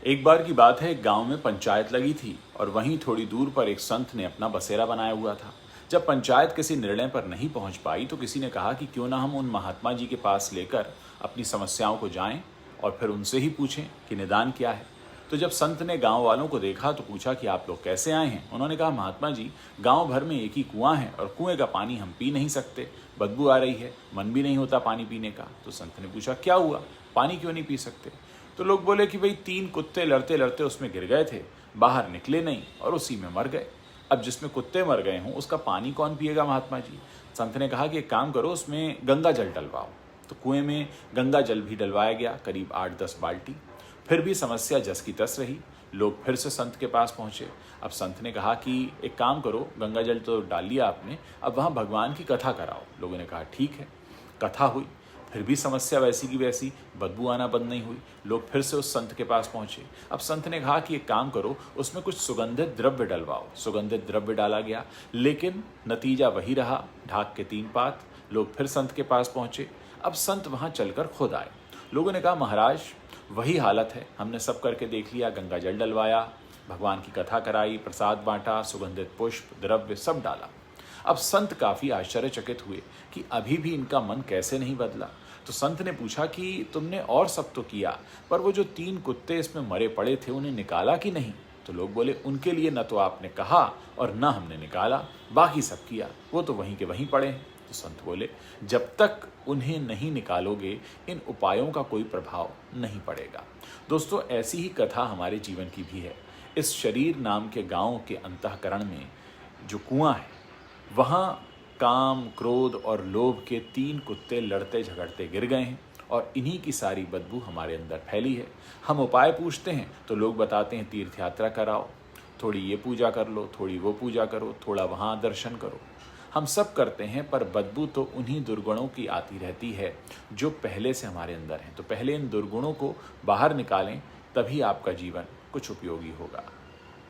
एक बार की बात है, एक गांव में पंचायत लगी थी और वहीं थोड़ी दूर पर एक संत ने अपना बसेरा बनाया हुआ था। जब पंचायत किसी निर्णय पर नहीं पहुंच पाई तो किसी ने कहा कि क्यों ना हम उन महात्मा जी के पास लेकर अपनी समस्याओं को जाएं और फिर उनसे ही पूछें कि निदान क्या है। तो जब संत ने गांव वालों को देखा तो पूछा कि आप लोग कैसे आए हैं। उन्होंने कहा, महात्मा जी, गांव भर में एक ही कुआं है और कुएं का पानी हम पी नहीं सकते, बदबू आ रही है, मन भी नहीं होता पानी पीने का। तो संत ने पूछा, क्या हुआ, पानी क्यों नहीं पी सकते? तो लोग बोले कि भाई 3 कुत्ते लड़ते लड़ते उसमें गिर गए थे, बाहर निकले नहीं और उसी में मर गए। अब जिसमें कुत्ते मर गए हों उसका पानी कौन पिएगा महात्मा जी? संत ने कहा कि एक काम करो, उसमें गंगा जल डलवाओ। तो कुएं में गंगा जल भी डलवाया गया, करीब 8-10 बाल्टी। फिर भी समस्या जस की तस रही। लोग फिर से संत के पास पहुंचे। अब संत ने कहा कि एक काम करो, गंगा जल तो डाल लिया आपने, अब वहाँ भगवान की कथा कराओ। लोगों ने कहा ठीक है। कथा हुई, फिर भी समस्या वैसी की वैसी, बदबू आना बंद नहीं हुई। लोग फिर से उस संत के पास पहुंचे। अब संत ने कहा कि एक काम करो, उसमें कुछ सुगंधित द्रव्य डलवाओ। सुगंधित द्रव्य डाला गया, लेकिन नतीजा वही रहा, ढाक के 3 पात। लोग फिर संत के पास पहुंचे। अब संत वहां चलकर खुद आए। लोगों ने कहा, महाराज वही हालत है, हमने सब करके देख लिया, गंगा जल डलवाया, भगवान की कथा कराई, प्रसाद बांटा, सुगंधित पुष्प द्रव्य सब डाला। अब संत काफी आश्चर्यचकित हुए कि अभी भी इनका मन कैसे नहीं बदला। तो संत ने पूछा कि तुमने और सब तो किया, पर वो जो 3 कुत्ते इसमें मरे पड़े थे उन्हें निकाला कि नहीं? तो लोग बोले, उनके लिए न तो आपने कहा और न हमने निकाला, बाकी सब किया, वो तो वहीं के वहीं पड़े हैं। तो संत बोले, जब तक उन्हें नहीं निकालोगे इन उपायों का कोई प्रभाव नहीं पड़ेगा। दोस्तों, ऐसी ही कथा हमारे जीवन की भी है। इस शरीर नाम के गांव के अंतःकरण में जो कुआं है, वहाँ काम, क्रोध और लोभ के 3 कुत्ते लड़ते झगड़ते गिर गए हैं और इन्हीं की सारी बदबू हमारे अंदर फैली है। हम उपाय पूछते हैं तो लोग बताते हैं तीर्थ यात्रा कराओ, थोड़ी ये पूजा कर लो, थोड़ी वो पूजा करो, थोड़ा वहाँ दर्शन करो। हम सब करते हैं, पर बदबू तो उन्हीं दुर्गुणों की आती रहती है जो पहले से हमारे अंदर हैं। तो पहले इन दुर्गुणों को बाहर निकालें, तभी आपका जीवन कुछ उपयोगी होगा।